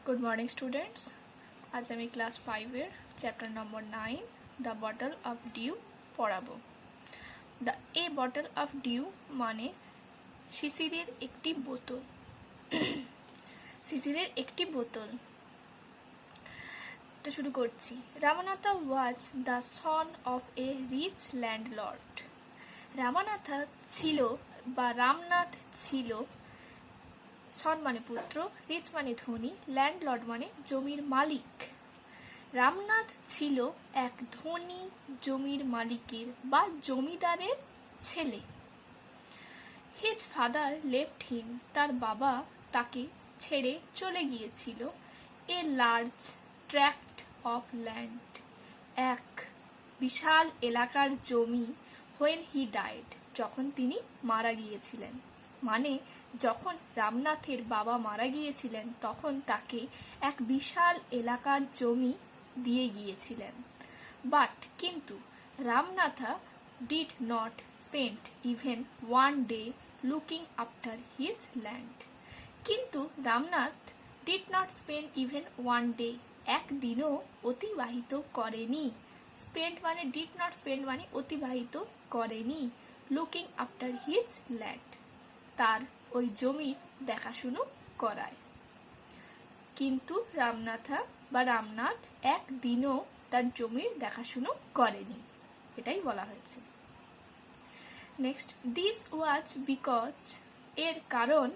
Good morning students. आज আমি class 5 chapter number 9 the bottle of dew পড়াবো। A bottle of due মানে শিশিরের একটি বোতল। শিশিরের একটি বোতল। তো শুরু করছি। Ramanatha was the son of a rich landlord. Ramanatha ছিল বা রামনাথ ছিল, সন মানে পুত্র, রিচ মানে ধনী, ল্যান্ডলর্ড মানে জমির মালিক। রামনাথ ছিল এক ধনী জমির মালিকের বা জমিদারের ছেলে। হিজ ফাদার লেফট হিম, তার বাবা তাকে ছেড়ে চলে গিয়েছিল। A large tract of land, এক বিশাল এলাকার জমি। হোয়েন হি ডাইড, যখন তিনি মারা গিয়েছিলেন, মানে যখন রামনাথের বাবা মারা গিয়েছিলেন তখন তাকে এক বিশাল এলাকার জমি দিয়ে গিয়েছিলেন। বাট কিন্তু Ramnatha did not spend even one day looking after his land. কিন্তু Ramnath did not spend even one day, একদিনও অতিবাহিত করেনি। স্পেন্ড মানে ডিড নট স্পেন্ড মানে অতিবাহিত করেনি। লুকিং আফটার হিজ ল্যান্ড, তার ওই জমির দেখাশুনো করায়। কিন্তু রামনাথ একদিনও তার জমির দেখাশুনো করেনি, এটাই বলা হয়েছে। নেক্সট, দিস ওয়াজ বিকজ, এর কারণ,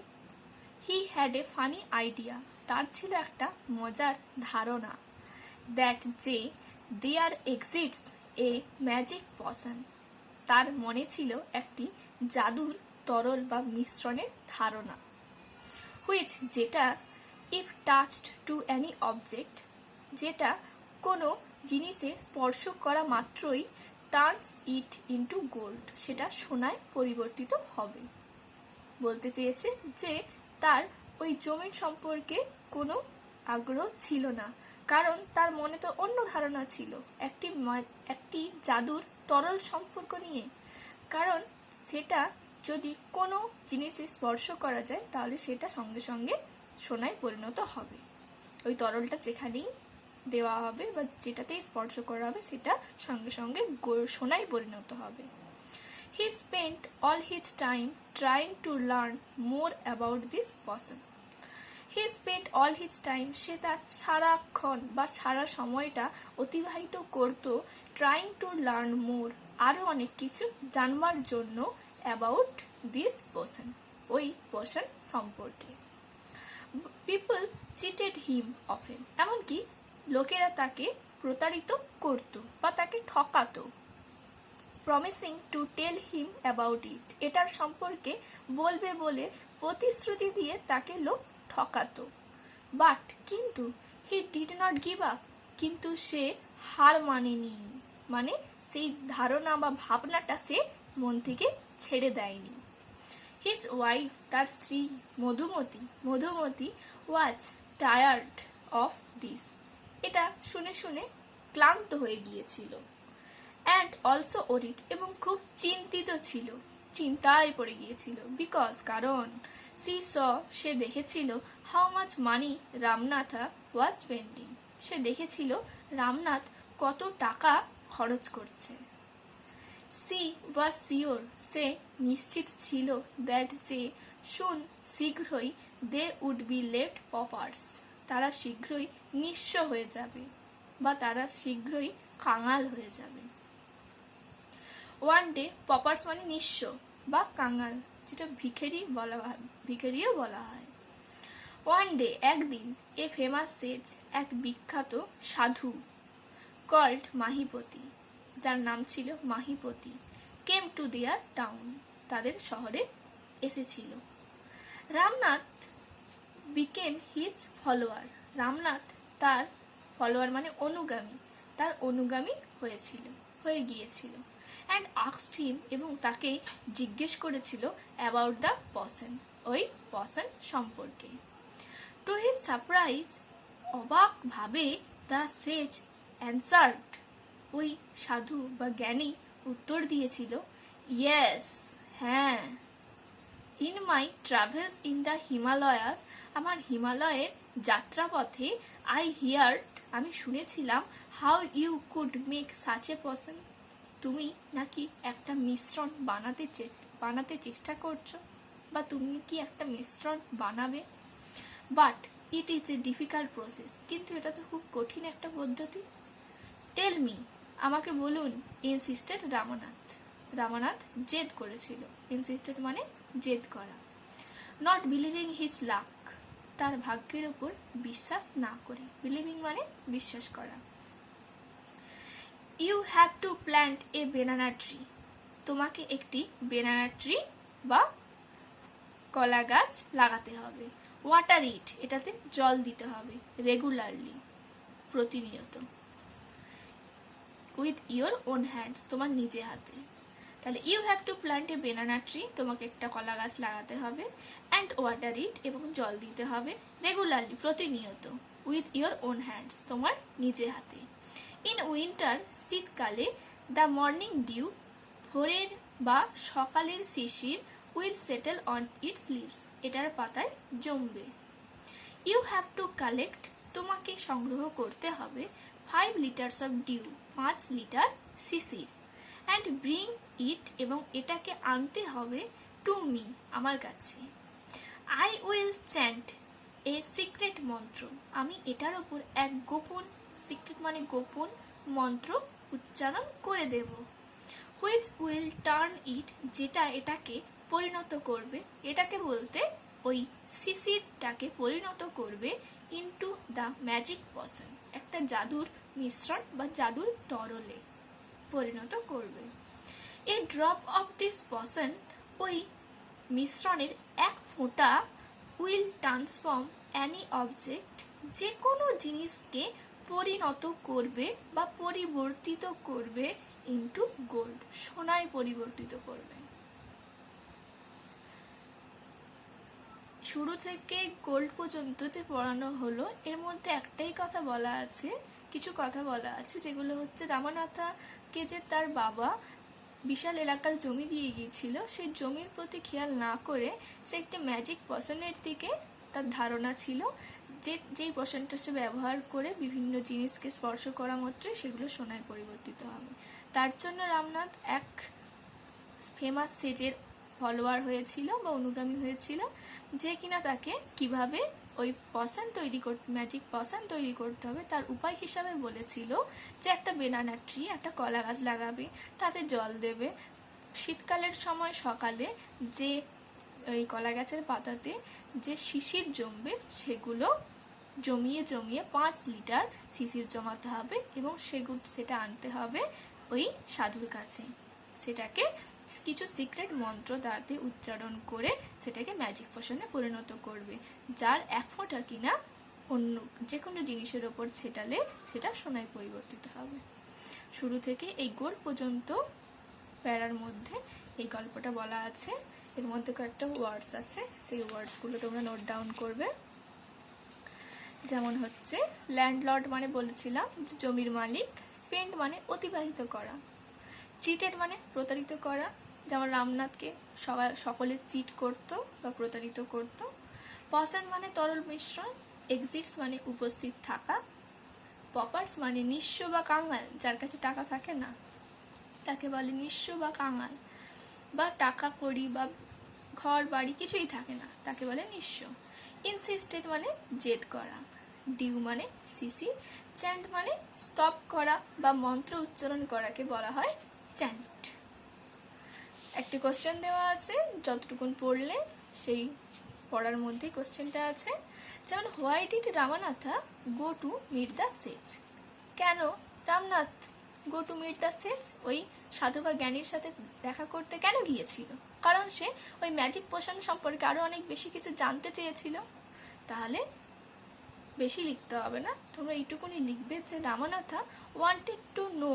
he had a funny idea, তার ছিল একটা মজার ধারণা। দ্যাট যে দেয়ার এক্সিস্টস এ ম্যাজিক পশন, তার মনে ছিল একটি জাদুর তরল বা মিশ্রণের ধারণা। হুইচ যেটা, if touched to any object, যেটা কোনো জিনিসে স্পর্শ করা মাত্রই টার্নস ইট ইনটু গোল্ড, সেটা সোনায় পরিবর্তিত হবে। বলতে চেয়েছে যে তার ওই জমির সম্পর্কে কোনো আগ্রহ ছিল না, কারণ তার মনে তো অন্য ধারণা ছিল একটি জাদুর তরল সম্পর্ক নিয়ে। কারণ সেটা যদি কোনো জিনিসে স্পর্শ করা যায় তাহলে সেটা সঙ্গে সঙ্গে সোনায় পরিণত হবে। ওই তরলটা যেখানেই দেওয়া হবে বা যেটাতেই স্পর্শ করা হবে সেটা সঙ্গে সঙ্গে সোনায় পরিণত হবে। He spent all his time trying to learn more about this potion. He spent all his time, সে তার সারাক্ষণ বা সারা সময়টা অতিবাহিত করত ট্রাইং টু লার্ন মোর, আরও অনেক কিছু জানবার জন্য, অ্যাবাউট দিস পশন, ওই পশন সম্পর্কে। পিপল চিটেড হিম অফেন, এমনকি লোকেরা তাকে প্রতারিত করত বা তাকে ঠকাতো। Promising to tell him about it, এটার সম্পর্কে বলবে বলে প্রতিশ্রুতি দিয়ে তাকে লোক ঠকাতো। বাট কিন্তু he did not give up, কিন্তু সে হার মানেনি, মানে সেই ধারণা বা ভাবনাটা সে মন থেকে ছেড়ে দেয়নি। হিজ ওয়াইফ, তার স্ত্রী Madhumati was tired of this, এটা শুনে শুনে ক্লান্ত হয়ে গিয়েছিল। অ্যান্ড অলসো ওরিড, এবং খুব চিন্তিত ছিল, চিন্তায় পড়ে গিয়েছিল। বিকজ কারণ, সে দেখেছিল how much money Ramanatha was spending, সে দেখেছিল রামনাথ কত টাকা খরচ করছে। সি ওয়াজ শিওর, সে নিশ্চিত ছিল, দ্যাট যে শীঘ্রই they would be left paupers, তারা শীঘ্রই নিঃস্ব হয়ে যাবে বা তারা শীঘ্রই কাঙাল হয়ে যাবে। ওয়ান ডে, পপার্স মানে নিঃস্ব বা কাঙাল, যেটা ভিখারিও বলা হয়। ওয়ান ডে, একদিন, এ ফেমাস সেজ, এক বিখ্যাত সাধু, কল্ড মাহিপতি, যার নাম ছিল মাহিপতি, কেম টু দেয়ার টাউন, তাদের শহরে এসেছিল। Ramnath became his follower, Ramnath তার ফলোয়ার মানে অনুগামী, তার অনুগামী হয়ে গিয়েছিল। অ্যান্ড আস্কড হিম, এবং তাকে জিজ্ঞেস করেছিল অ্যাবাউট দ্য পশন, ওই পশন সম্পর্কে। টু হিজ সারপ্রাইজ, অবাক ভাবে, দ্য সেজ অ্যান্সার্ড, ওই সাধু বা জ্ঞানী উত্তর দিয়েছিল, ইয়েস, হ্যাঁ, in my travels in the Himalayas, আমার হিমালয়ের যাত্রাপথে, আই হিয়ার, আমি শুনেছিলাম, how you could make such a potion, তুমি নাকি একটা মিশ্রণ বানাতে চেষ্টা করছো, বা তুমি কি একটা মিশ্রণ বানাবে। But it is a difficult process, কিন্তু এটা তো খুব কঠিন একটা পদ্ধতি। টেল মি, আমাকে বলুন, ইনসিস্টেড রামনাথ। রামনাথ জেদ করেছিল। ইনসিস্টেড মানে জেদ করা। নট বিলিভিং হিজ লাক, তার ভাগ্যের উপর বিশ্বাস না করে। বিলিভিং মানে বিশ্বাস করা। You have to plant a banana tree, তোমাকে একটি বেনানা ট্রি বা কলা গাছ লাগাতে হবে। ওয়াটার ইট, এটাতে জল দিতে হবে। রেগুলারলি, প্রতিনিয়ত। উইথ ইয়োর ওন হ্যান্ডস, তোমার নিজে হাতে। তাহলে you have to plant a banana tree, তোমাকে একটা কলা গাছ লাগাতে হবে। অ্যান্ড ওয়াটার ইট, এবং জল দিতে হবে। রেগুলারলি, প্রতিনিয়ত। উইথ ইয়োর ওন হ্যান্ডস, তোমার নিজে হাতে। ইন উইন্টার, শীতকালে, দ্য মর্নিং ডিউ, ভোরের বা সকালের শিশির, will settle on its leaves, এটার পাতায় জমবে। ইউ হ্যাভ টু কালেক্ট, তোমাকে সংগ্রহ করতে হবে। 5 লিটার্স অফ ডিউ, 5 লিটার শিশির। অ্যান্ড ব্রিং ইট, এবং এটাকে আনতে হবে। টু মি, আমার কাছে। I will chant a secret mantra, আমি এটার ওপর এক গোপন, সিক্রেট মানে গোপন, মন্ত্র উচ্চারণ করে দেব। হুইচ উইল টার্ন ইট, যেটা এটাকে পরিণত করবে, এটাকে বলতে ওই শিশিরটাকে পরিণত করবে ইনটু দ্য ম্যাজিক পশন, একটা জাদুর মিশ্রণ বা জাদুর তরলে পরিণত করবে। এ ড্রপ অফ দিস পশন, ওই মিশ্রণের এক ফোঁটা, উইল ট্রান্সফর্ম অ্যানি অবজেক্ট, যে কোনো জিনিসকে পরিণত করবে বা পরিবর্তিত করবে ইনটু গোল্ড, সোনায় পরিবর্তিত করবে। শুরু থেকে গোল্ড পর্যন্ত যে পড়ানো হলো, এর মধ্যে একটাই কথা বলা আছে, কিছু কথা বলা আছে, যেগুলো হচ্ছে রামানাথাকে যে তার বাবা বিশাল এলাকার জমি দিয়ে গিয়েছিল, সেই জমির প্রতি খেয়াল না করে সে একটি ম্যাজিক পশনের দিকে তার ধারণা ছিল, যেই পশনটা সে ব্যবহার করে বিভিন্ন জিনিসকে স্পর্শ করা মাত্রই সেগুলো সোনায় পরিবর্তিত হবে। তার জন্য রামনাথ এক ফেমাস সেজের ফলোয়ার হয়েছিল বা অনুগামী হয়েছিল, যে কিনা তাকে কিভাবে ওই পশন তৈরি করতে, ম্যাজিক পশন তৈরি করতে হবে তার উপায় হিসাবে বলেছিল যে একটা বেনানা ট্রি, একটা কলা গাছ লাগাবে, তাতে জল দেবে। শীতকালের সময় সকালে যে ওই কলা গাছের পাতাতে যে শিশির জমবে, সেগুলো জমিয়ে জমিয়ে 5 লিটার শিশির জমাতে হবে, এবং সেটা আনতে হবে ওই সাধুর কাছে। সেটাকে কিছু সিক্রেট মন্ত্র দ্বারাতে উচ্চারণ করে সেটাকে ম্যাজিক পশনে পরিণত করবে, যার এক ফোঁটা কিনা অন্য যে কোনো জিনিসের ওপর ছেটালে সেটা সোনায় পরিবর্তিত হবে। শুরু থেকে এই গোল পর্যন্ত প্যারার মধ্যে এই গল্পটা বলা আছে। এর মধ্যে কয়েকটা ওয়ার্ডস আছে, সেই ওয়ার্ডসগুলো তোমরা নোট ডাউন করবে। যেমন হচ্ছে ল্যান্ডলর্ড মানে বলেছিলাম যে জমির মালিক। স্পেন্ড মানে অতিবাহিত করা। চিটেড মানে প্রতারিত করা, যেমন রামনাথকে সকলে চিট করত বা প্রতারিত করত। পশন মানে তরল মিশ্রণ। এক্সিটস মানে উপস্থিত থাকা। পপার্স মানে নিঃস্ব বা কাঙাল, যার কাছে টাকা থাকে না তাকে বলে নিঃস্ব বা কাঙাল, বা টাকা কড়ি বা ঘর বাড়ি কিছুই থাকে না তাকে বলে নিঃস্ব। ইনসিস্টেড মানে জেদ করা। ডিউ মানে শিশির। চ্যান্ট মানে স্তব করা বা মন্ত্র উচ্চারণ করাকে বলা হয় চ্যান্ট। একটি কোশ্চেন দেওয়া আছে, যতটুকুন পড়লে সেই পড়ার মধ্যেই কোশ্চেনটা আছে। যেমন why did Ramanatha go to meet the sage, কেন Ramnath go to meet the sage, ওই সাধু বা জ্ঞানীর সাথে দেখা করতে কেন গিয়েছিল? কারণ সে ওই ম্যাজিক পোশন সম্পর্কে আরো অনেক বেশি কিছু জানতে চেয়েছিল। তাহলে বেশি লিখতে হবে না, তোমরা এইটুকুনি লিখবে যে Ramanatha wanted to know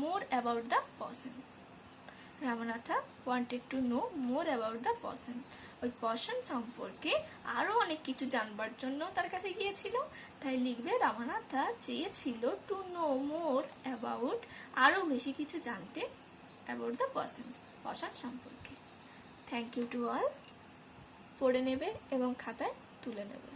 more about the potion. Ramanatha wanted to know more about the potion, ওই পশন সম্পর্কে আরো অনেক কিছু জানবার জন্য তার কাছে গিয়েছিল। তাই লিখবে রামানাথা চেয়েছিল টু নো মোর অ্যাবাউট, আরো বেশি কিছু জানতে, অ্যাবাউট দ্য পশন, পশন সম্পর্কে। Thank you to all. পড়ে নেবে এবং খাতায় তুলে নেবে।